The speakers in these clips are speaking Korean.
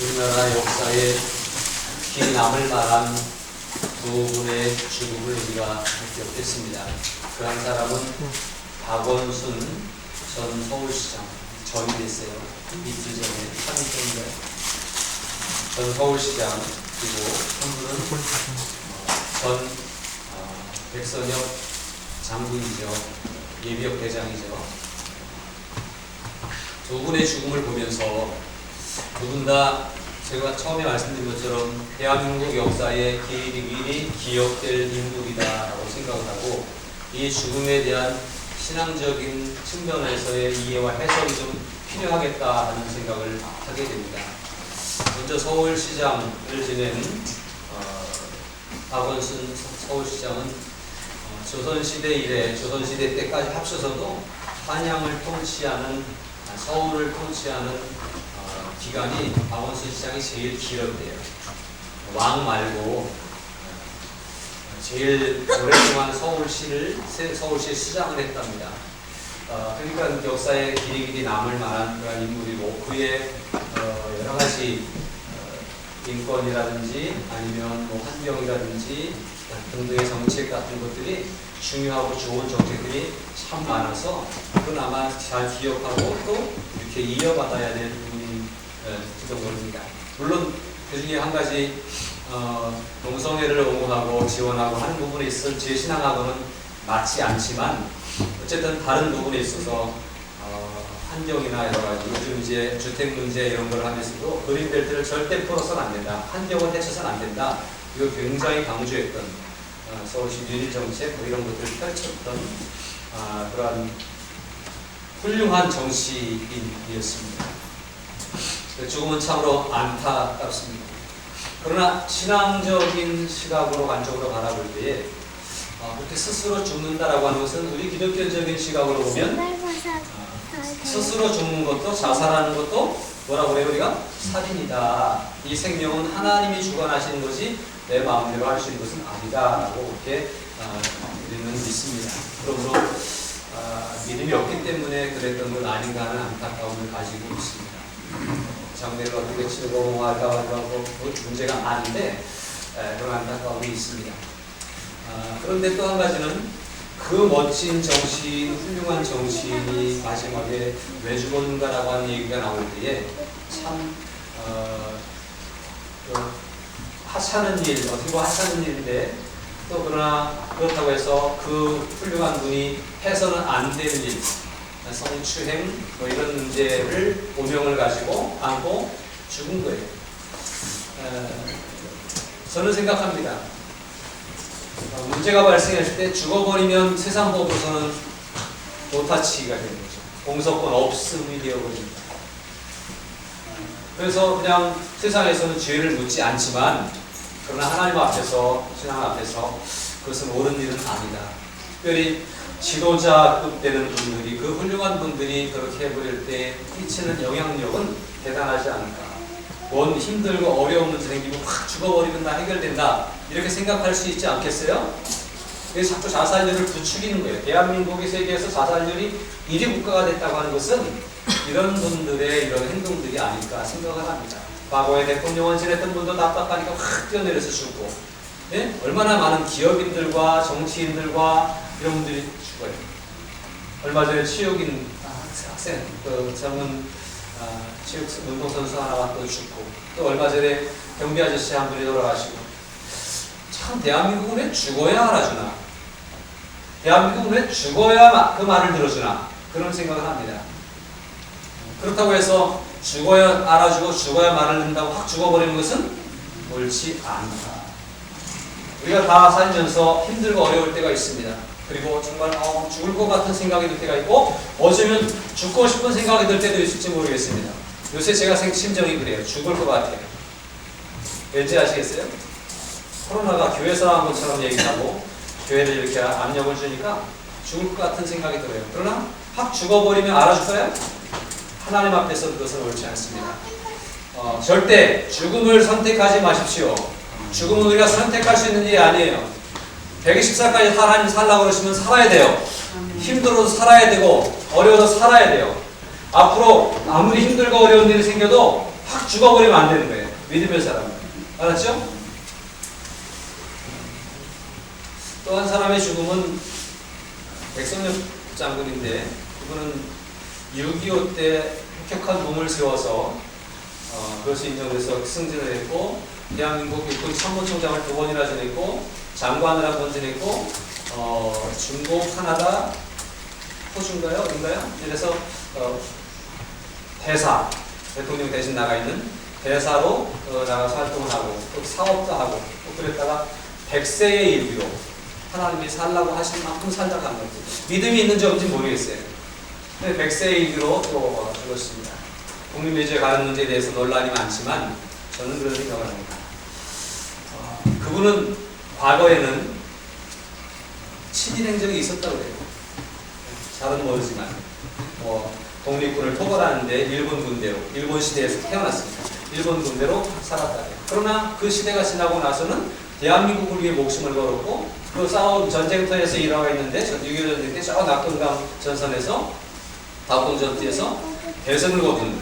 우리나라 역사에 긴 남을 만한 두 분의 죽음을 우리가 기억했습니다. 그 한 사람은 박원순 전 서울시장, 전이 됐어요. 이틀 전에, 3일 전인가요? 전 서울시장, 그리고 한 분은 전 백선엽 장군이죠. 예비역 대장이죠. 두 분의 죽음을 보면서 두 분 다 제가 처음에 말씀드린 것처럼 대한민국 역사에 길이 기억될 인물이다라고 생각을 하고, 이 죽음에 대한 신앙적인 측면에서의 이해와 해석이 좀 필요하겠다 하는 생각을 하게 됩니다. 먼저 서울시장을 지낸 박원순 서울시장은 조선시대 이래, 조선시대 때까지 합쳐서도 한양을 통치하는, 서울을 통치하는 기간이 박원순 시장이 제일 길었대요. 왕 말고 제일 오랫동안 서울시의 시장을 했답니다. 그러니까 역사에 길이 남을 만한 그런 인물이고, 그의 여러 가지 인권이라든지 아니면 뭐 환경이라든지 등등의 정책 같은 것들이 중요하고 좋은 정책들이 참 많아서 그나마 잘 기억하고 또 이렇게 이어받아야 될 부분이 지도입니다. 물론 그 중에 한 가지 동성애를 옹호하고 지원하고 하는 부분에 있어서 제 신앙하고는 맞지 않지만, 어쨌든 다른 부분에 있어서 환경이나 여러 가지 요즘 이제 주택 문제 이런 걸 하면서도 그린벨트를 절대 풀어서는 안 된다, 환경을 해쳐서는 안 된다, 이거 굉장히 강조했던 서울시 뉴딜 정책 뭐 이런 것들을 펼쳤던 그러한 훌륭한 정치인이었습니다. 조금은 참으로 안타깝습니다. 그러나 신앙적인 시각으로 관점으로 바라볼 때에 그렇게 스스로 죽는다라고 하는 것은 우리 기독교적인 시각으로 보면 스스로 죽는 것도 자살하는 것도 뭐라고 그래요? 우리가 살인이다. 이 생명은 하나님이 주관하시는 것이 내 마음대로 할 수 있는 것은 아니다라고 그렇게 우리는 믿습니다. 그러므로 믿음이 없기 때문에 그랬던 건 아닌가 하는 안타까움을 가지고 있습니다. 장례를 어떻게 치르고 뭐 할까 하고 문제가 많은데 그런 안타까움이 있습니다. 그런데 또 한 가지는 그 멋진 정치인, 훌륭한 정치인이 마지막에 왜 죽었는가라고 하는 얘기가 나올 때에 참 하찮은 일, 어떻게 보면 하찮은 일인데, 또 그러나 그렇다고 해서 그 훌륭한 분이 해서는 안 되는 일, 성추행 뭐 이런 문제를 오명을 가지고 안고 죽은 거예요. 저는 생각합니다. 문제가 발생했을 때 죽어버리면 세상 법으로서는 도타치기가 되는 거죠. 공소권 없음이 되어버립니다. 그래서 그냥 세상에서는 죄를 묻지 않지만, 그러나 하나님 앞에서, 신앙 앞에서 그것은 옳은 일은 아니다. 특별히 지도자급 되는 분들이, 그 훌륭한 분들이 그렇게 해버릴 때 끼치는 영향력은 대단하지 않을까. 뭔 힘들고 어려운 문제 생기고 확 죽어버리면 다 해결된다, 이렇게 생각할 수 있지 않겠어요? 그래서 자꾸 자살률을 부추기는 거예요. 대한민국이 세계에서 자살률이 1위 국가가 됐다고 하는 것은 이런 분들의 이런 행동들이 아닐까 생각을 합니다. 과거에 대통령을 지냈던 분도 답답하니까 확 뛰어내려서 죽고, 네? 얼마나 많은 기업인들과 정치인들과 이런 분들이 죽어요. 얼마 전에 체육인 학생, 그 젊은 체육 운동선수 하나가 또 죽고, 또 얼마 전에 경비 아저씨 한 분이 돌아가시고, 참 대한민국은 왜 죽어야 알아주나? 대한민국은 왜 죽어야 그 말을 들어주나? 그런 생각을 합니다. 그렇다고 해서 죽어야 알아주고 죽어야 말을 듣는다고 확 죽어버리는 것은 옳지 않다. 우리가 다 살면서 힘들고 어려울 때가 있습니다. 그리고 정말 죽을 것 같은 생각이 들 때가 있고, 어쩌면 죽고 싶은 생각이 들 때도 있을지 모르겠습니다. 요새 제가 심정이 그래요. 죽을 것 같아요. 왠지 아시겠어요? 코로나가 교회 사람 것처럼 얘기하고 교회를 이렇게 압력을 주니까 죽을 것 같은 생각이 들어요. 그러나 확 죽어버리면 알아줄까요? 하나님 앞에서 그것은 옳지 않습니다. 절대 죽음을 선택하지 마십시오. 죽음은 우리가 선택할 수 있는 일이 아니에요. 120살까지 하나님 살라고 그러시면 살아야 돼요. 힘들어도 살아야 되고 어려워도 살아야 돼요. 앞으로 아무리 힘들고 어려운 일이 생겨도 확 죽어버리면 안 되는 거예요. 믿음의 사람. 알았죠? 또 한 사람의 죽음은 백성엽 장군인데 그분은 6.25 때 혁혁한 몸을 세워서 그것이 인정돼서 승진을 했고 대한민국 육군 참모총장을 2번이나 지냈고 장관을 1번 지냈고 중국, 카나다, 호주인가요? 어딘가요? 이래서 대사, 대통령 대신 나가 있는 대사로 나가서 활동을 하고 또 사업도 하고 또 그랬다가 100세의 일기로 하나님이 살라고 하신 만큼 살다가 한 거죠. 믿음이 있는지 없는지 모르겠어요. 근데 100세의 일기로 또 죽었습니다. 국민묘지에 가는 문제에 대해서 논란이 많지만 저는 그런 생각을 합니다. 그분은 과거에는 친일 행적이 있었다고 해요. 잘은 모르지만 독립군을 토벌하는데 일본 군대로, 일본 시대에서 태어났습니다. 일본 군대로 살았다 해요. 그러나 그 시대가 지나고 나서는 대한민국을 위해 목숨을 걸었고 그 싸운 전쟁터에서 일하고 있는데 6.25 전쟁 때 저 낙동강 전선에서 다운전투에서 대선을 거둔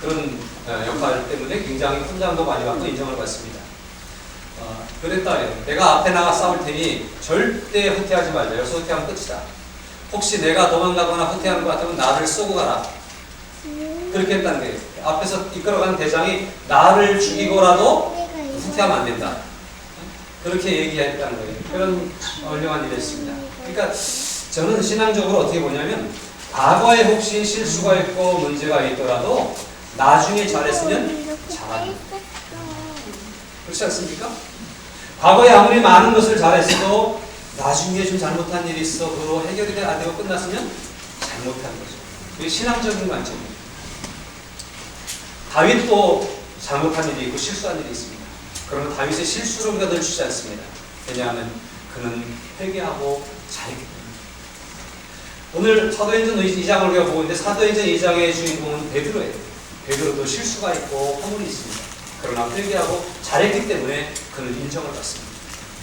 그런 역할 때문에 굉장히 훈장도 많이 받고 인정을 받습니다. 그랬다 해요. 내가 앞에 나가 싸울 테니 절대 후퇴하지 말자. 여기서 후퇴하면 끝이다. 혹시 내가 도망가거나 후퇴하는 것 같으면 나를 쏘고 가라. 그렇게 했다는 거예요. 앞에서 이끌어가는 대장이 나를 죽이고라도 후퇴하면 안 된다. 그렇게 얘기했다는 거예요. 그런 훌륭한 일이었습니다. 그러니까 저는 신앙적으로 어떻게 보냐면 과거에 혹시 실수가 있고 문제가 있더라도 나중에 잘했으면 잘합니다. 그렇지 않습니까? 과거에 아무리 많은 것을 잘했어도 나중에 좀 잘못한 일이 있어 그거 해결이 안 되고 끝났으면 잘못한 거죠. 이게 신앙적인 관점입니다. 다윗도 잘못한 일이 있고 실수한 일이 있습니다. 그러나 다윗의 실수를 우리가 늘 주지 않습니다. 왜냐하면 그는 회개하고 잘했기 때문에. 오늘 사도행전 2장을 우리가 보고 있는데 사도행전 2장의 주인공은 베드로예요. 베드로도 실수가 있고 허물이 있습니다. 그러나 회개하고 잘했기 때문에 그는 인정을 받습니다.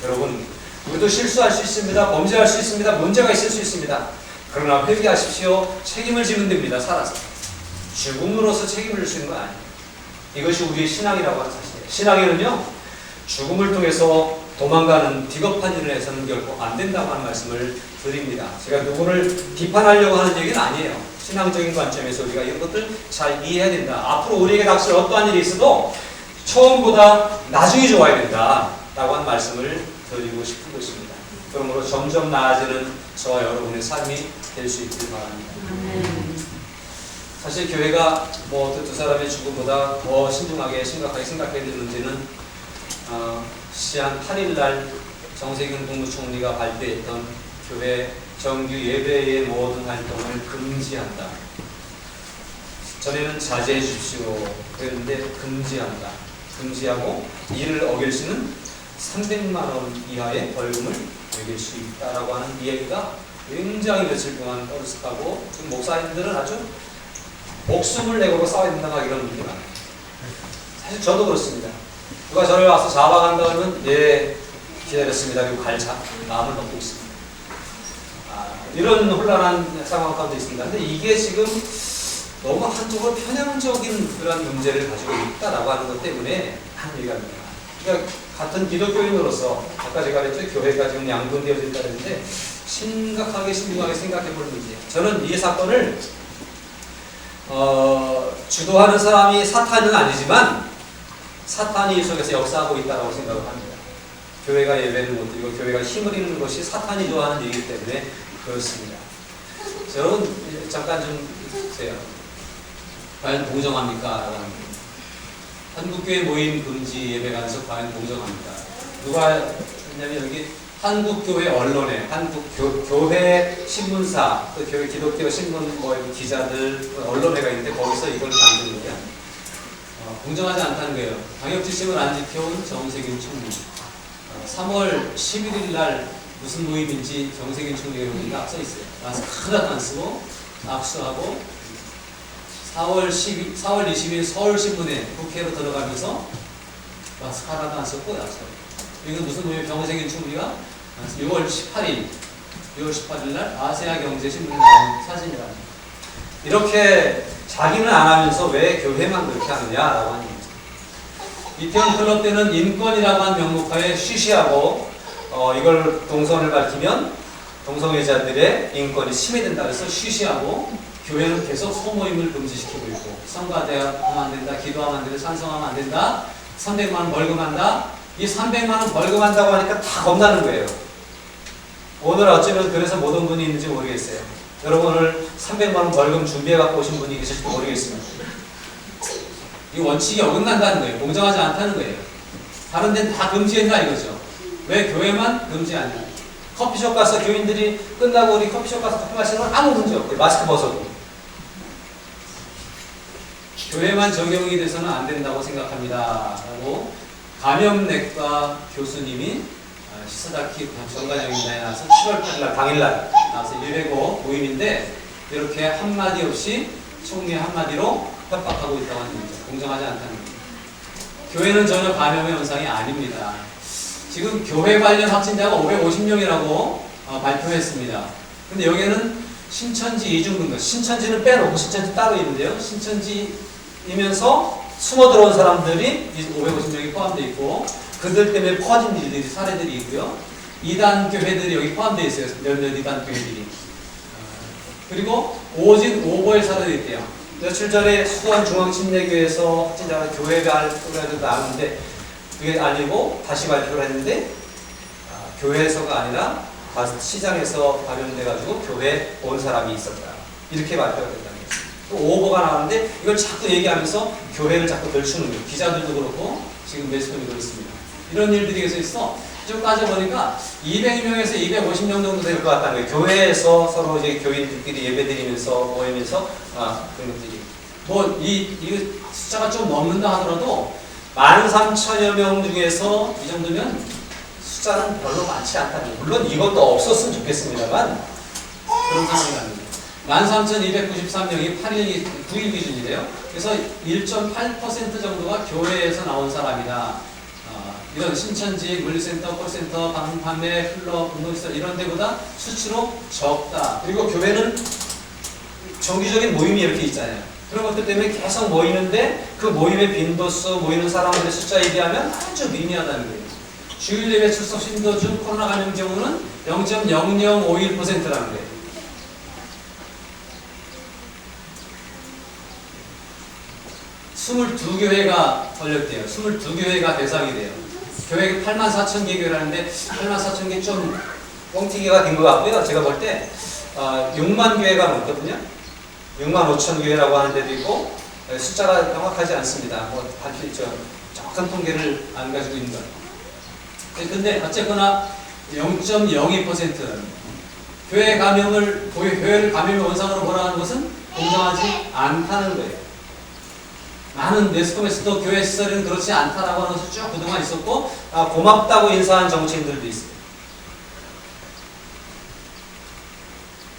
여러분, 우리도 실수할 수 있습니다. 범죄할 수 있습니다. 문제가 있을 수 있습니다. 그러나 회개하십시오. 책임을 지면 됩니다. 살아서. 죽음으로써 책임을 질 수 있는 건 아니에요. 이것이 우리의 신앙이라고 하는 사실이에요. 신앙에는요, 죽음을 통해서 도망가는 비겁한 일을 해서는 결코 안 된다고 하는 말씀을 드립니다. 제가 누구를 비판하려고 하는 얘기는 아니에요. 신앙적인 관점에서 우리가 이런 것들 잘 이해해야 된다. 앞으로 우리에게 닥칠 어떠한 일이 있어도 처음보다 나중이 좋아야 된다. 라고 하는 말씀을 드리고 싶은 것입니다. 그러므로 점점 나아지는 저와 여러분의 삶이 될 수 있길 바랍니다. 사실 교회가 두 사람의 죽음보다 더 심각하게 생각해야 될 문제는 시한 8일날 정세균 국무총리가 발표했던 교회 정규 예배의 모든 활동을 금지한다. 전에는 자제해 주십시오 그랬는데 금지한다. 금지하고 이를 어길 수는 300만 원 이하의 벌금을 매길 수 있다라고 하는 이야기가 굉장히 며칠 동안 떠들썩하고 지금 목사님들은 아주 목숨을 내고 싸워야 된다고 이런 분들이 많아요. 사실 저도 그렇습니다. 누가 저를 와서 잡아간다 그러면 예 기다렸습니다. 그리고 마음을 먹고 있습니다. 이런 혼란한 상황 가운데 있습니다. 근데 이게 지금 너무 한쪽으로 편향적인 그런 문제를 가지고 있다라고 하는 것 때문에 하는 얘기가 합니다. 그러니까 같은 기독교인으로서 아까 제가 그랬죠. 교회가 지금 양분되어져 있다고 했는데 심각하게 신중하게 생각해 볼 문제예요. 저는 이 사건을 주도하는 사람이 사탄은 아니지만 사탄이 이 속에서 역사하고 있다고 생각을 합니다. 교회가 예배를 못 드리고 교회가 힘을 잃는 것이 사탄이 좋아하는 일이기 때문에 그렇습니다. 여러분 잠깐 좀 보세요. 과연 공정합니까? 라고 합니다. 한국교회 모임 금지 예배 간섭 과연 공정합니까? 누가 했냐면 여기 한국교회 언론에 한국교회 신문사 또 교회 기독교 신문 기자들 언론회가 있는데 거기서 이걸 만든 거예요. 공정하지 않다는 거예요. 방역지침을 안 지켜온 정세균 총리. 3월 11일 날 무슨 모임인지 정세균 총리가 여기 앞서 있어요. 마스크 하나도 안 쓰고 악수하고 4월 20일 서울신문에 국회로 들어가면서 마스크 하나도 안 썼고 악수하고. 이건 무슨 모임? 정세균 총리가 6월 18일 날 아시아 경제신문에 나온 사진이랍니다. 이렇게 자기는 안 하면서 왜 교회만 그렇게 하느냐라고 하는 거죠. 이태원 클럽 때는 인권이라고 하는 명목하에 쉬쉬하고 이걸 동선을 밝히면 동성애자들의 인권이 침해된다 그래서 쉬쉬하고 교회는 계속 소모임을 금지시키고 있고 성가대하면 안 된다, 기도하면 안 된다, 찬송하면 안 된다, 300만 원 벌금한다. 이 300만 원 벌금한다고 하니까 다 겁나는 거예요. 오늘 어쩌면 그래서 못 온 분이 있는지 모르겠어요. 여러분 오늘 300만 원 벌금 준비해 갖고 오신 분이 계실지도 모르겠습니다. 이 원칙이 어긋난다는 거예요. 공정하지 않다는 거예요. 다른 데는 다 금지한다 이거죠. 왜 교회만 금지하냐? 커피숍 가서 교인들이 끝나고 우리 커피숍 가서 커피 마시는 건 아무 문제 없대요. 마스크 벗어도. 교회만 적용이 돼서는 안 된다고 생각합니다. 라고 감염내과 교수님이 시사다키 정관영인단에 나와서 7월 8일 당일날 나와서 105 모임인데 이렇게 한마디 없이 총리 한마디로 협박하고 있다고 하는 거죠. 공정하지 않다는 거죠. 교회는 전혀 감염의 현상이 아닙니다. 지금 교회 관련 확진자가 550명이라고 발표했습니다. 근데 여기에는 신천지 이중등록, 신천지는 빼놓고 신천지 따로 있는데요. 신천지이면서 숨어 들어온 사람들이 550명이 포함되어 있고 그들 때문에 퍼진 일들이 사례들이 있고요. 이단 교회들이 여기 포함되어 있어요. 몇몇 이단 교회들이. 그리고 오직 오보의 사례도 있대요. 며칠 전에 수도원 중앙침례교회에서 확진자가 교회가 나왔는데 그게 아니고 다시 발표를 했는데 교회에서가 아니라 시장에서 발현돼가지고 교회에 온 사람이 있었다. 이렇게 발표가 됐다는 거죠. 또 오보가 나왔는데 이걸 자꾸 얘기하면서 교회를 자꾸 들추는 거예요. 기자들도 그렇고 지금 매스컴이 그렇습니다. 이런 일들이 계속 있어. 좀 따져보니까 200명에서 250명 정도 될 것 같다는 거예요. 교회에서 서로 이제 교인들끼리 예배드리면서 모이면서 그런 것들이 이 숫자가 좀 넘는다 하더라도 13,000여 명 중에서 이 정도면 숫자는 별로 많지 않다는 거예요. 물론 이것도 없었으면 좋겠습니다만 그런 상황이 아닙니다. 13,293명이 9일 기준이래요. 그래서 1.8% 정도가 교회에서 나온 사람이다. 이런 신천지, 물리센터, 콜센터, 판매, 클럽, 운동시설 이런 데보다 수치로 적다. 그리고 교회는 정기적인 모임이 이렇게 있잖아요. 그런 것들 때문에 계속 모이는데 그 모임의 빈도수, 모이는 사람들의 숫자에 비하면 아주 미미하다는 거예요. 주일 예배 출석 신도 중 코로나 감염 경우는 0.0051%라는 거예요. (22) 교회가 걸렸대요. 22교회가 대상이 돼요. 교회가 84,000개 교회라는데 84,000개 좀 뻥튀기가 된 것 같고요. 제가 볼 때 6만 교회가 넘거든요. 6만 5천 교회라고 하는 데도 있고 숫자가 명확하지 않습니다. 정확한 통계를 안 가지고 있는 거예요. 근데 어쨌거나 0.02% 교회를 감염의 원상으로 보라는 것은 공정하지 않다는 거예요. 많은 매스컴에서도 교회 시설은 그렇지 않다라고 하는 것이 쭉 그동안 있었고 고맙다고 인사한 정치인들도 있어요.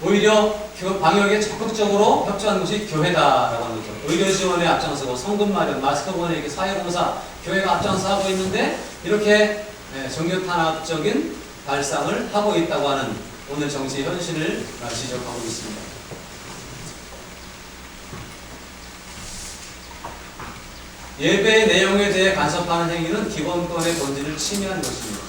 오히려 방역에 적극적으로 협조하는 것이 교회다라고 하는 거죠. 의료 지원에 앞장서고 성금 마련, 마스크 보내기, 사회봉사, 교회가 앞장서 하고 있는데 이렇게 종교 탄압적인 발상을 하고 있다고 하는 오늘 정치 현실을 지적하고 있습니다. 예배의 내용에 대해 간섭하는 행위는 기본권의 본질을 침해하는 것입니다.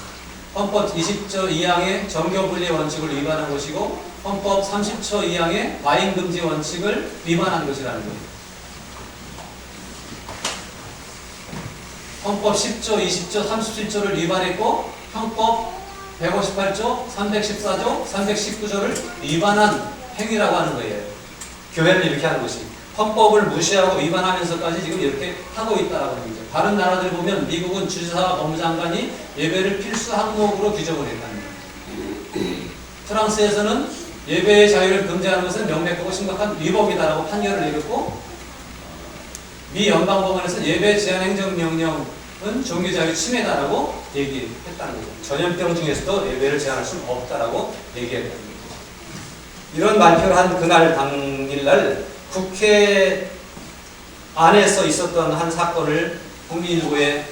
헌법 20조 2항의 정교분리 원칙을 위반한 것이고 헌법 30조 2항의 과잉금지 원칙을 위반한 것이라는 거예요. 헌법 10조, 20조, 37조를 위반했고 헌법 158조, 314조, 319조를 위반한 행위라고 하는 거예요. 교회는 이렇게 하는 것이 헌법을 무시하고 위반하면서까지 지금 이렇게 하고 있다라고 하는 거죠. 다른 나라들 보면 미국은 주지사와 법무장관이 예배를 필수 항목으로 규정을 했다는 거예요. 프랑스에서는 예배의 자유를 금지하는 것은 명백하고 심각한 위법이다라고 판결을 내렸고 미 연방법원에서 예배 제한 행정명령은 종교자유 침해다라고 얘기했다는 거죠. 전염병 중에서도 예배를 제한할 수는 없다라고 얘기했다는 거죠. 이런 발표를 한 그날 당일날 국회 안에서 있었던 한 사건을 국민일보에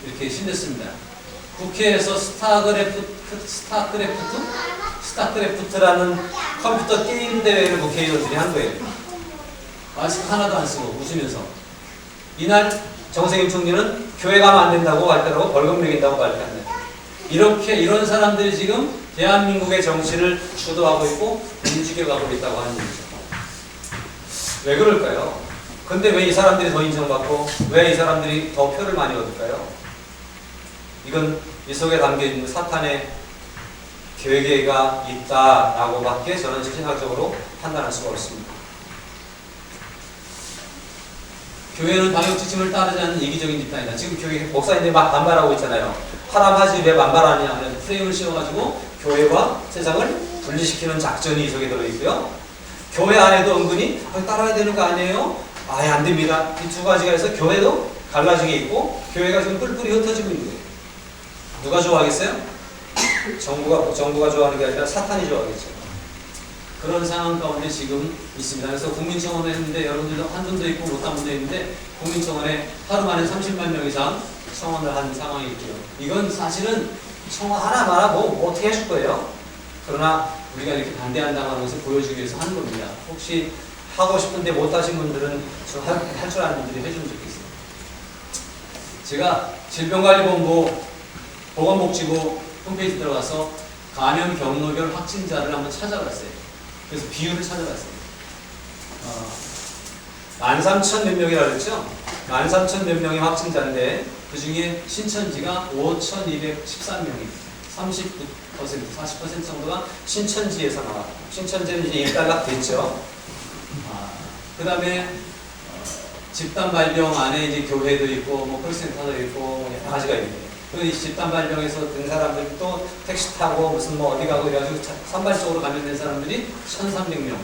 이렇게 실렸습니다. 국회에서 스타크래프트 스타크래프트라는 컴퓨터 게임 대회를 국회의원들이 한 거예요. 마스크 하나도 안 쓰고 웃으면서. 이날 정세균 총리는 교회 가면 안 된다고 발표하고 벌금 매긴다고 발표한다. 이렇게 이런 사람들이 지금 대한민국의 정치를 주도하고 있고 움직여가고 있다고 하는 얘기죠. 왜 그럴까요? 근데 왜 이 사람들이 더 인정받고 왜 이 사람들이 더 표를 많이 얻을까요? 이건 이 속에 담겨있는 사탄의 계획가 있다라고 밖에 저는 신학적으로 판단할 수가 없습니다. 교회는 방역 지침을 따르지 않는 이기적인 집단이다. 지금 교회 목사님들이 막 반발하고 있잖아요. 하람하지 왜 반발하냐 하면 프레임을 씌워가지고 교회와 세상을 분리시키는 작전이 저기 들어있고요. 교회 안에도 은근히 따라야 되는 거 아니에요? 아예 안 됩니다. 이 두 가지가 해서 교회도 갈라지게 있고 교회가 지금 뿔뿔이 흩어지고 있는 거예요. 누가 좋아하겠어요? 정부가 좋아하는 게 아니라 사탄이 좋아하겠죠. 그런 상황 가운데 지금 있습니다. 그래서 국민청원을 했는데 여러분들도 한 분도 있고 못 한 분도 있는데 국민청원에 하루 만에 30만 명 이상 청원을 한 상황이 있고요. 이건 사실은 청원 하나 말하고 뭐 어떻게 해줄 거예요. 그러나 우리가 이렇게 반대한다는 것을 보여주기 위해서 하는 겁니다. 혹시 하고 싶은데 못 하신 분들은 할 줄 아는 분들이 해주면 좋겠어요. 제가 질병관리본부 보건복지부 홈페이지 들어가서 감염 경로별 확진자를 한번 찾아봤어요. 그래서 비율을 찾아봤어요. 13,000 몇 명이라고 그랬죠? 13,000 몇 명의 확진자인데 그 중에 신천지가 5,213명입니다. 39%, 40% 정도가 신천지에서 나왔고 신천지는 이제 일단락 됐죠. 그 다음에 집단 발병 안에 이제 교회도 있고 뭐 콜센터도 있고 여러 가지가 있는데 그 집단 발병에서 든 사람들 또 택시 타고 무슨 뭐 어디 가고 이래가지고 산발적으로 감염된 사람들이 1,300명,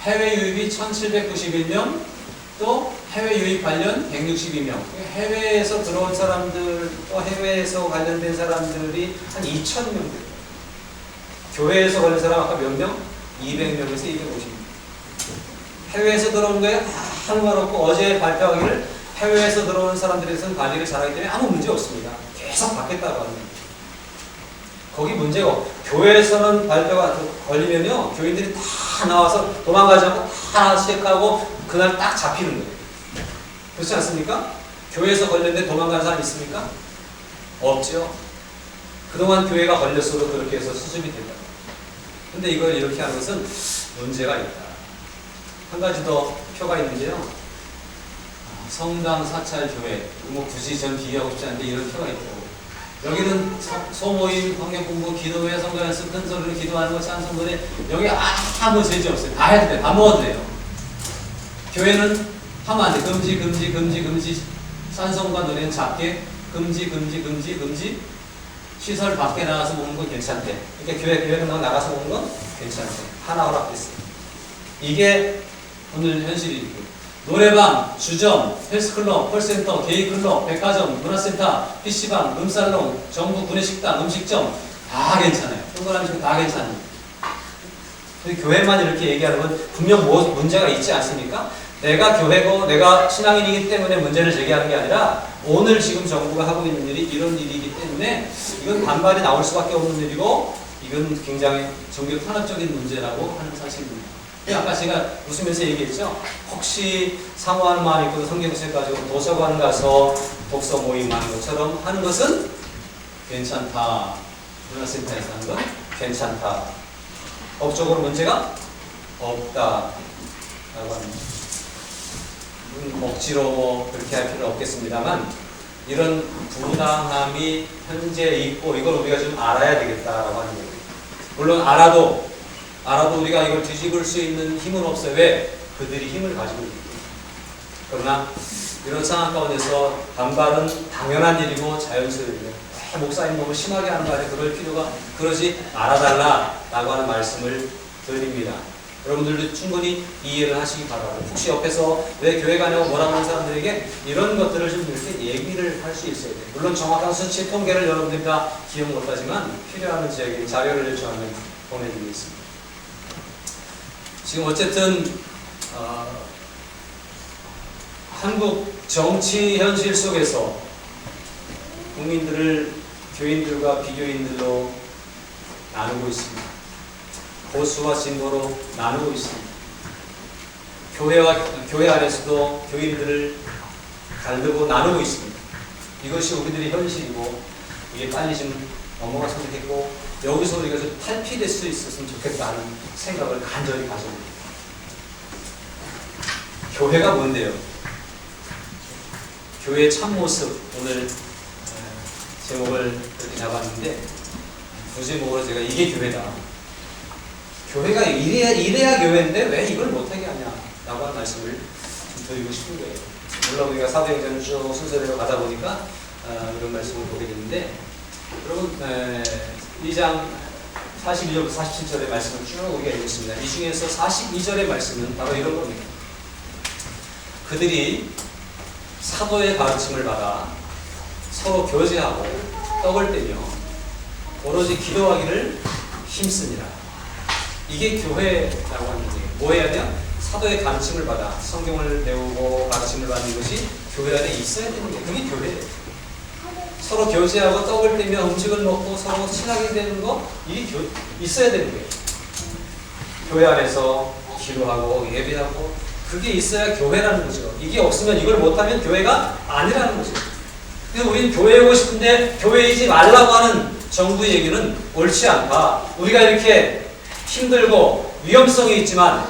해외 유입이 1,791명, 또 해외 유입 관련 162명. 해외에서 들어온 사람들 또 해외에서 관련된 사람들이 한 2,000명. 교회에서 걸린 사람 아까 몇 명? 200명에서 250명. 해외에서 들어온 거에 아무 말 없고 어제 발표하기를 해외에서 들어오는 사람들에서는 관리를 잘하기 때문에 아무 문제 없습니다. 계속 받겠다고 합니다. 거기 문제가 교회에서는 발표가 걸리면요 교인들이 다 나와서 도망가지 않고 다 체크하고 그날 딱 잡히는 거예요. 그렇지 않습니까? 교회에서 걸렸는데 도망간 사람 있습니까? 없죠. 그동안 교회가 걸렸어도 그렇게 해서 수습이 된다. 근데 이걸 이렇게 하는 것은 문제가 있다. 한 가지 더 표가 있는데요. 성당 사찰 교회, 뭐 굳이 전 비교하고 싶지 않은데 이런 표가 있더라고요. 여기는 소모임, 환경공부, 기도회, 성가 연습, 큰 소리로 기도하는 거, 찬송 노래 여기 아무 제지 없어요. 다 해도 돼. 다 먹어도 돼요. 교회는 하면 안 돼. 금지, 금지, 금지, 금지. 찬송과 노래는 작게 금지, 금지, 금지, 금지. 시설 밖에 나가서 먹는 건 괜찮대. 그러니까 교회는 나가서 먹는 건 괜찮대. 하나 허락됐어요. 이게 오늘 현실이고. 노래방, 주점, 헬스클럽, 콜센터, 게이클럽, 백화점, 문화센터, PC방, 룸살롱, 정부 구내식당, 음식점 다 괜찮아요. 동그라미 다 괜찮아요. 교회만 이렇게 얘기하는 건 분명 문제가 있지 않습니까? 내가 교회고 내가 신앙인이기 때문에 문제를 제기하는 게 아니라 오늘 지금 정부가 하고 있는 일이 이런 일이기 때문에 이건 반발이 나올 수밖에 없는 일이고 이건 굉장히 종교 탄압적인 문제라고 하는 사실입니다. 아까 제가 웃으면서 얘기했죠. 혹시 사모하는 마음이 있고 성경책 가지고 도서관 가서 독서 모임 하는 것처럼 하는 것은 괜찮다. 문화센터에서 하는 건 괜찮다. 법적으로 문제가 없다. 라고 합니다. 억지로 뭐 그렇게 할 필요는 없겠습니다만 이런 부당함이 현재 있고 이걸 우리가 좀 알아야 되겠다라고 하는 거예요. 물론 알아도 우리가 이걸 뒤집을 수 있는 힘은 없어요. 왜? 그들이 힘을 가지고 있기 때문에. 그러나 이런 상황 가운데서 반발은 당연한 일이고 자연스러워요. 목사님 너무 심하게 하는 거 아니에요? 그럴 필요가 그러지 말아달라라고 하는 말씀을 드립니다. 여러분들도 충분히 이해를 하시기 바라고 혹시 옆에서 왜 교회 가냐고 뭐라고 하는 사람들에게 이런 것들을 좀 이렇게 얘기를 할 수 있어야 돼요. 물론 정확한 수치 통계를 여러분들이 다 기억 못하지만 필요하면 저에게 자료를 요청하면 보내드리겠습니다. 지금 어쨌든 한국 정치 현실 속에서 국민들을 교인들과 비교인들로 나누고 있습니다. 보수와 진보로 나누고 있습니다. 교회 안에서도 교인들을 갈르고 나누고 있습니다. 이것이 우리들의 현실이고 이게 빨리 좀 넘어갔으면 좋겠고 여기서 우리가 좀 탈피될 수 있었으면 좋겠다는 생각을 간절히 가집니다. 교회가 뭔데요? 교회의 참모습, 오늘 제목을 그렇게 잡았는데 부제목으로 제가 이게 교회다. 교회가 이래야 교회인데 왜 이걸 못하게 하냐 라고 하는 말씀을 드리고 싶은 거예요. 물론 우리가 사도행전을 쭉 순서대로 가다 보니까 이런 말씀을 보게 되는데 여러분 2장 42절부터 47절의 말씀을 쭉 우리가 읽었습니다. 이 중에서 42절의 말씀은 바로 이런 겁니다. 그들이 사도의 가르침을 받아 서로 교제하고 떡을 떼며 오로지 기도하기를 힘쓰니라. 이게 교회라고 하는 거예요. 뭐 해야 돼요? 사도의 가르침을 받아 성경을 배우고 가르침을 받는 것이 교회 안에 있어야 되는 거예요. 그게 교회예요. 서로 교제하고 떡을 떼며 음식을 먹고 서로 친하게 되는 거 이게 있어야 되는 거예요. 교회 안에서 기도하고 예배하고 그게 있어야 교회라는 거죠. 이게 없으면 이걸 못하면 교회가 아니라는 거죠. 그래서 우리는 교회에 오고 싶은데 교회이지 말라고 하는 정부의 얘기는 옳지 않다. 우리가 이렇게 힘들고 위험성이 있지만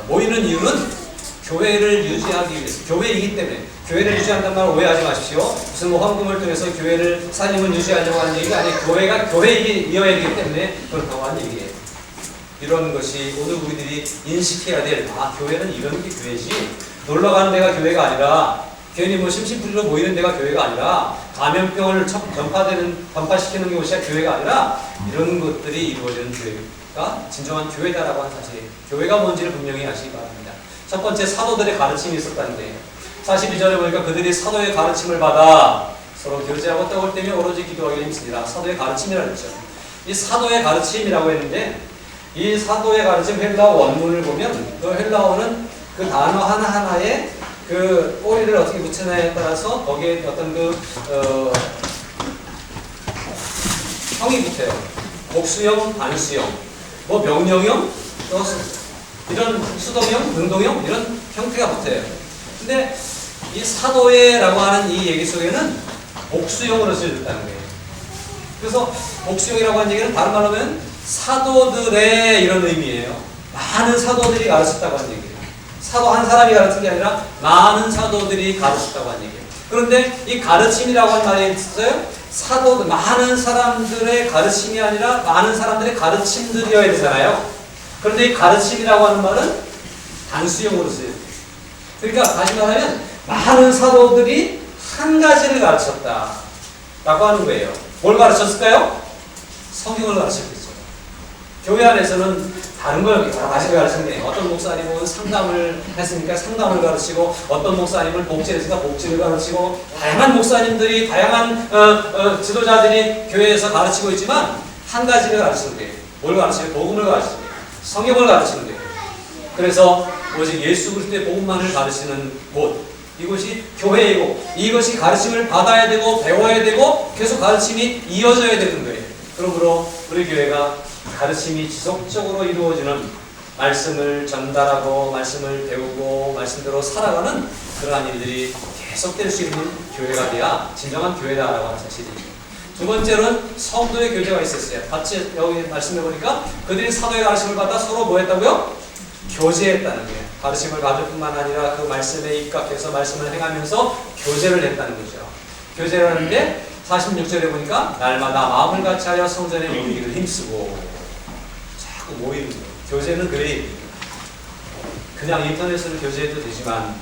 모이는 이유는 교회를 유지하기 위해서, 교회이기 때문에. 교회를 유지한다는 말 오해하지 마십시오. 무슨 뭐 헌금을 통해서 교회를 살림을 유지하려고 하는 얘기가 아니에요. 교회가 교회이어야 되기 때문에 그렇다고 하는 얘기예요. 이런 것이 오늘 우리들이 인식해야 될, 교회는 이런 게 교회지. 놀러 가는 데가 교회가 아니라, 괜히 뭐 심심풀이로 모이는 데가 교회가 아니라, 감염병을 전파시키는 곳이 교회가 아니라, 이런 것들이 이루어지는 교회가 진정한 교회다라고 하는 사실이에요. 교회가 뭔지를 분명히 아시기 바랍니다. 첫 번째, 사도들의 가르침이 있었다는데, 42절에 보니까 그들이 사도의 가르침을 받아 서로 교제하고 떡을 떼며 오로지 기도하기를 힘쓰니라. 사도의 가르침이라고 했죠. 이 사도의 가르침이라고 했는데, 이 사도의 가르침 헬라어 원문을 보면 그 헬라어는 그 단어 하나하나에 그 꼬리를 어떻게 붙이느냐에 따라서 거기에 어떤 형이 붙어요. 복수형, 단수형, 뭐 명령형, 또 이런 수동형, 능동형 이런 형태가 붙어요. 근데 이 사도회라고 하는 이 얘기 속에는 복수형으로 쓰여졌다는 거예요. 그래서 복수형이라고 하는 얘기는 다른 말로 하면 사도들의 이런 의미예요. 많은 사도들이 가르쳤다고 하는 얘기예요. 사도 한 사람이 가르친 게 아니라 많은 사도들이 가르쳤다고 하는 얘기예요. 그런데 이 가르침이라고 하는 말이 있어요. 사도들, 많은 사람들의 가르침이 아니라 많은 사람들의 가르침들이어야 되잖아요. 그런데 이 가르침이라고 하는 말은 단수형으로 쓰여요. 그러니까 다시 말하면 많은 사도들이 한 가지를 가르쳤다 라고 하는 거예요. 뭘 가르쳤을까요? 성경을 가르쳤겠죠. 교회 안에서는 다른 걸 여러 가지를 가르치는데 어떤 목사님은 상담을 했으니까 상담을 가르치고 어떤 목사님은 복지를 했으니까 복지를 가르치고 다양한 목사님들이 다양한 지도자들이 교회에서 가르치고 있지만 한 가지를 가르치는 거예요. 뭘 가르치는 거예요? 복음을 가르치는 거예요. 성경을 가르치는 거예요. 그래서 오직 예수 그리스도의 복음만을 가르치는 곳, 이곳이 교회이고 이것이 가르침을 받아야 되고 배워야 되고 계속 가르침이 이어져야 되는 거예요. 그러므로 우리 교회가 가르침이 지속적으로 이루어지는, 말씀을 전달하고 말씀을 배우고 말씀대로 살아가는 그러한 일들이 계속될 수 있는 교회가 돼야 진정한 교회다라고 하는 사실입니다. 두 번째로는 성도의 교제가 있었어요. 같이 여기 말씀해 보니까 그들이 사도의 가르침을 받아 서로 뭐 했다고요? 교제했다는 거예요. 가르침을 받을 뿐만 아니라 그 말씀에 입각해서 말씀을 행하면서 교제를 했다는 거죠. 교제를 하는데 46절에 보니까 날마다 마음을 같이하여 성전에 모이기를 힘쓰고, 자꾸 모이는 거예요. 교제는 그래. 그냥 인터넷으로 교제해도 되지만,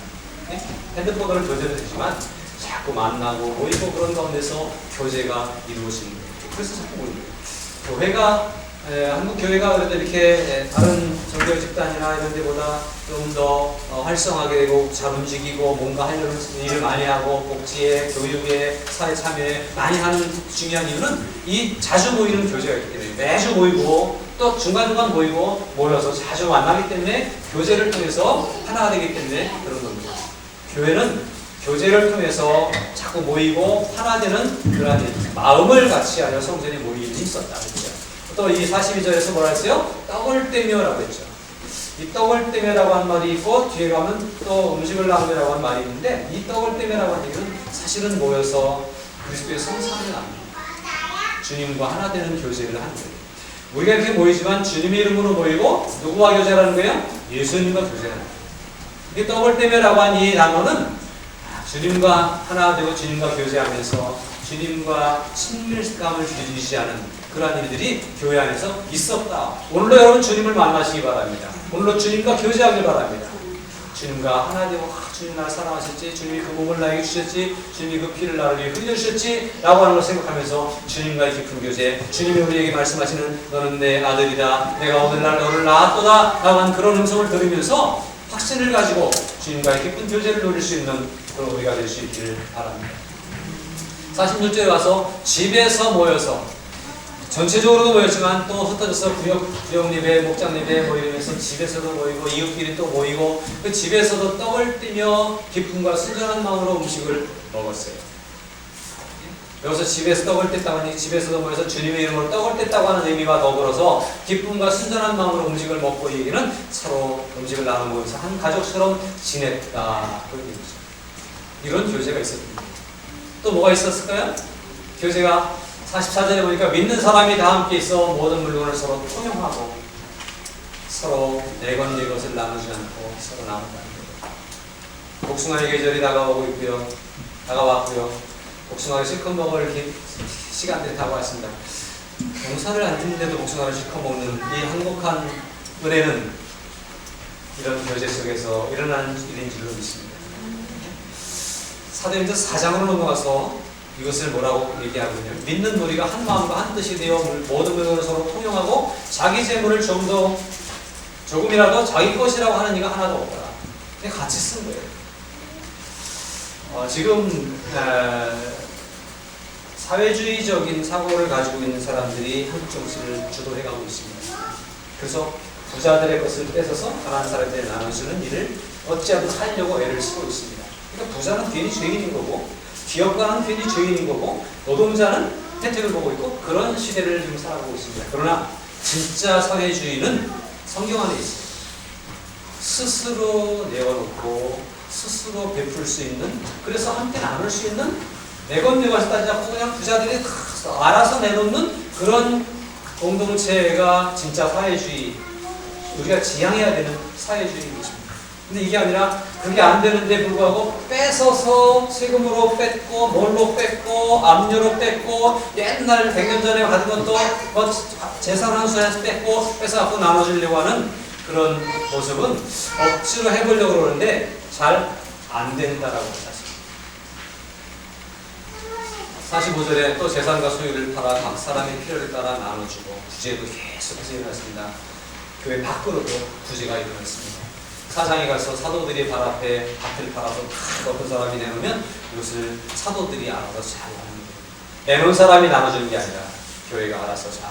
핸드폰으로 교제도 되지만 자꾸 만나고 모이고 그런 가운데서 교제가 이루어지는 거예요. 그래서 자꾸 모이는 거예요. 교회가 한국 교회가 그래도 이렇게 다른 종교 집단이나 이런 데보다 좀 더 활성하게 되고 잘 움직이고 뭔가 하려는 일을 많이 하고 복지에, 교육에, 사회 참여에 많이 하는 중요한 이유는 이 자주 모이는 교제가 있기 때문에, 매주 모이고 또 중간중간 모이고 모여서 자주 만나기 때문에 교제를 통해서 하나가 되기 때문에 그런 겁니다. 교회는 교제를 통해서 자꾸 모이고 하나 되는 그러한 마음을 같이 하여 성전에 모이기를 힘썼다. 그렇죠? 또 이 42절에서 뭐라 했어요? 떡을 떼며라고 했죠. 이 떡을 떼며라고 한 말이 있고 뒤에 가면 또 음식을 나누며라고 한 말이 있는데 이 떡을 떼며라고 하는 얘기는 사실은 모여서 그리스도의 성사를 나눕니다. 주님과 하나 되는 교제를 하는 거예요. 우리가 이렇게 모이지만 주님의 이름으로 모이고 누구와 교제하는 거예요? 예수님과 교제하는 거예요. 이 떡을 떼며라고 한 이 단어는 주님과 하나 되고 주님과 교제하면서 주님과 친밀감을 유지하는 그러한 일들이 교회 안에서 있었다. 오늘도 여러분 주님을 만나시기 바랍니다. 오늘도 주님과 교제하길 바랍니다. 주님과 하나 되고 주님 나를 사랑하셨지, 주님이 그 몸을 나에게 주셨지, 주님이 그 피를 나를 위해 흘려주셨지 라고 하는 걸 생각하면서 주님과의 깊은 교제, 주님이 우리에게 말씀하시는 너는 내 아들이다, 내가 오늘날 너를 낳았도다 라고 하는 그런 음성을 들으면서 확신을 가지고 주님과의 깊은 교제를 누릴 수 있는 그런 우리가 될 수 있기를 바랍니다. 46절에 와서 집에서 모여서 전체적으로도 모였지만 또 흩어져서 구역 예배, 목장 예배 뭐 이러면서 집에서도 모이고 이웃끼리 또 모이고 그 집에서도 떡을 띠며 기쁨과 순전한 마음으로 음식을 먹었어요. 여기서 집에서 떡을 뗐다고 하니 집에서도 모여서 주님의 이름으로 떡을 뗐다고 하는 의미와 더불어서 기쁨과 순전한 마음으로 음식을 먹고 이 얘기는 서로 음식을 나누면서 한 가족처럼 지냈다. 그런 얘기죠. 이런 교제가 있었습니다. 또 뭐가 있었을까요? 교제가 44절에 보니까 믿는 사람이 다 함께 있어 모든 물건을 서로 통용하고 서로 내 것 내 것을 나누지 않고 서로 나눈다는 거예요. 복숭아의 계절이 다가왔고요. 복숭아를 실컷 먹을 시간들이 다가왔습니다. 농사를 안 짓는데도 복숭아를 실컷 먹는 이 행복한 은혜는 이런 교제 속에서 일어나는 일인 줄로 믿습니다. 사도행전 4장으로 넘어가서 이것을 뭐라고 얘기하고 있냐면 믿는 우리가 한 마음과 한 뜻이 되어 모든 물건을 서로 통용하고 자기 재물을 조금이라도 자기 것이라고 하는 이가 하나도 없더라. 그냥 같이 쓴 거예요. 지금 사회주의적인 사고를 가지고 있는 사람들이 한국 정치를 주도해가고 있습니다. 그래서 부자들의 것을 뺏어서 가난한 사람들에 나눠주는 일을 어찌하든 하려고 애를 쓰고 있습니다. 그러니까 부자는 괜히 죄인인 거고 기업가는 괜히 죄인인 거고 노동자는 혜택을 보고 있고 그런 시대를 지금 살아가고 있습니다. 그러나 진짜 사회주의는 성경 안에 있어요. 스스로 내어놓고 스스로 베풀 수 있는, 그래서 함께 나눌 수 있는, 내 것 내 것을 따지지 않고 그냥 부자들이 다 알아서 내놓는 그런 공동체가 진짜 사회주의, 우리가 지향해야 되는 사회주의인 것입니다. 근데 이게 아니라 그게 안 되는데 불구하고 뺏어서 세금으로 뺏고 뭘로 뺏고 압류로 뺏고 옛날 100년 전에 받은 것도 뭐 재산 환수해서 뺏고 뺏어갖고 나눠주려고 하는 그런 모습은 억지로 해보려고 그러는데 잘 안 된다라고 사실 45절에 또 재산과 소유를 팔아 각 사람의 필요를 따라 나눠주고 구제도 계속해서 일어났습니다. 교회 밖으로도 구제가 일어났습니다. 사장에 가서 사도들이 발 앞에 밭을 팔아서 어떤 사람이 내놓으면 이것을 사도들이 알아서 잘 나누는 거예요. 내놓은 사람이 나눠주는 게 아니라 교회가 알아서 잘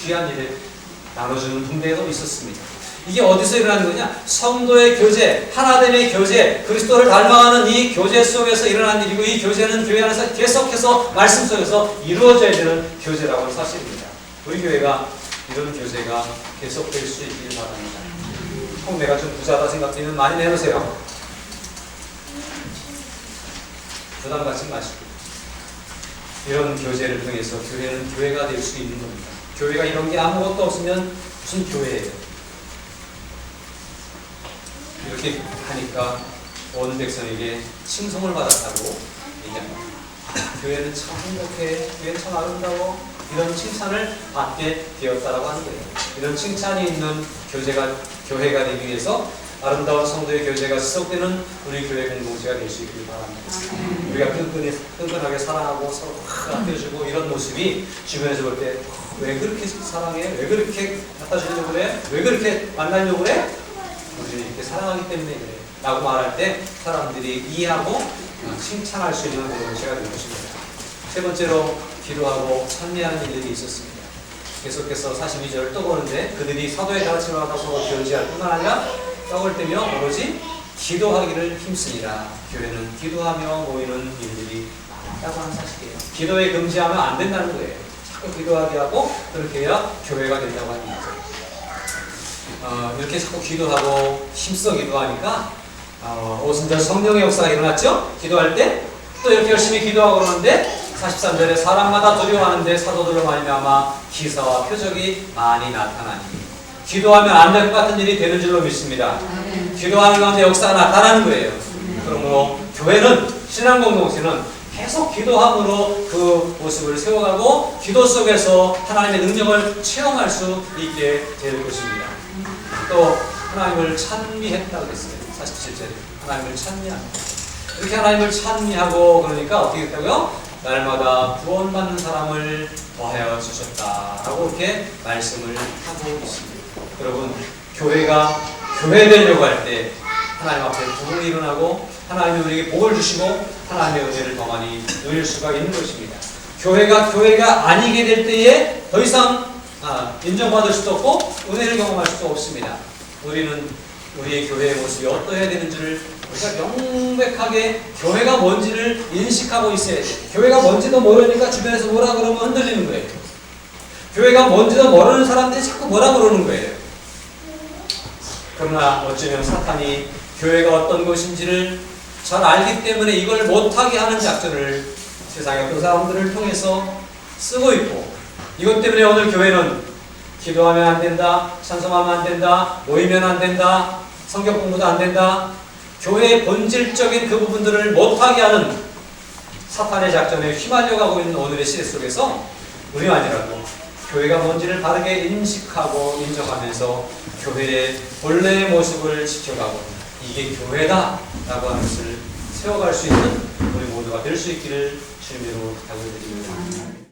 귀한 일을 나눠주는 분배도 있었습니다. 이게 어디서 일어나는 거냐? 성도의 교제, 하나됨의 교제, 그리스도를 닮아가는 이 교제 속에서 일어나는 일이고 이 교제는 교회 안에서 계속해서 말씀 속에서 이루어져야 되는 교제라고 하는 사실입니다. 우리 교회가 이런 교제가 계속될 수 있길 바랍니다. 꼭 내가 좀 부자다 생각되면 많이 내놓으세요. 부담 갖지 마시고 이런 교제를 통해서 교회는 교회가 될 수 있는 겁니다. 교회가 이런 게 아무것도 없으면 무슨 교회예요? 이렇게 하니까 온 백성에게 칭송을 받았다고 얘기합니다. 교회는 참 행복해, 교회는 참 아름다워, 이런 칭찬을 받게 되었다라고 하는 거예요. 이런 칭찬이 있는 교회가 되기 위해서 아름다운 성도의 교제가 지속되는 우리 교회 공동체가 될 수 있기를 바랍니다. 우리가 끈끈하게 사랑하고 서로 아껴주고 이런 모습이 주변에서 볼 때 왜 그렇게 사랑해? 왜 그렇게 갖다 주려고 그래? 왜 그렇게 만나려고 그래? 우리는 이렇게 사랑하기 때문에 그래 라고 말할 때 사람들이 이해하고 칭찬할 수 있는 공동체가 될 것입니다. 세 번째로 기도하고 찬미하는 일들이 있었습니다. 계속해서 42절을 또 보는데 그들이 사도의 가르침을 받아 서로 교제할 뿐만 아니라 떡을 떼며 오로지 기도하기를 힘쓰니라. 교회는 기도하며 모이는 일들이 많다고 하는 사실이에요. 기도에 금지하면 안 된다는 거예요. 자꾸 기도하게 하고 그렇게 해야 교회가 된다고 합니다. 이렇게 자꾸 기도하고 힘써 기도하니까 오순절 성령의 역사가 일어났죠? 기도할 때 또 이렇게 열심히 기도하고 그러는데 43절에 사람마다 두려워하는데 사도들로 말미암아 기사와 표적이 많이 나타나니 기도하면 안 될 것 같은 일이 되는 줄로 믿습니다. 기도하는 가운데 역사가 나타나는 거예요. 그러므로 교회는 신앙 공동체는 계속 기도함으로 그 모습을 세워가고 기도 속에서 하나님의 능력을 체험할 수 있게 될 것입니다. 또 하나님을 찬미했다고 했어요. 47절에 하나님을 찬미합니다. 이렇게 하나님을 찬미하고 그러니까 어떻게 됐다고요? 날마다 구원받는 사람을 더하여 주셨다라고 이렇게 말씀을 하고 있습니다. 여러분, 교회가 교회 되려고 할 때 하나님 앞에 부흥이 일어나고 하나님이 우리에게 복을 주시고 하나님의 은혜를 더 많이 누릴 수가 있는 것입니다. 교회가 아니게 될 때에 더 이상 인정받을 수도 없고 은혜를 경험할 수도 없습니다. 우리는 우리의 교회의 모습이 어떠해야 되는지를 우리가 명백하게 교회가 뭔지를 인식하고 있어야 돼요. 교회가 뭔지도 모르니까 주변에서 뭐라 그러면 흔들리는 거예요. 교회가 뭔지도 모르는 사람들이 자꾸 뭐라 그러는 거예요. 그러나 어쩌면 사탄이 교회가 어떤 것인지를 잘 알기 때문에 이걸 못하게 하는 작전을 세상의 어떤 사람들을 통해서 쓰고 있고, 이것 때문에 오늘 교회는 기도하면 안 된다, 찬송하면 안 된다, 모이면 안 된다, 성경 공부도 안 된다, 교회의 본질적인 그 부분들을 못하게 하는 사탄의 작전에 휘말려 가고 있는 오늘의 시대 속에서 우리만이라도 교회가 뭔지를 바르게 인식하고 인정하면서 교회의 본래의 모습을 지켜가고 이게 교회다 라고 하는 것을 세워갈 수 있는 우리 모두가 될 수 있기를 주님으로 부탁을 드립니다.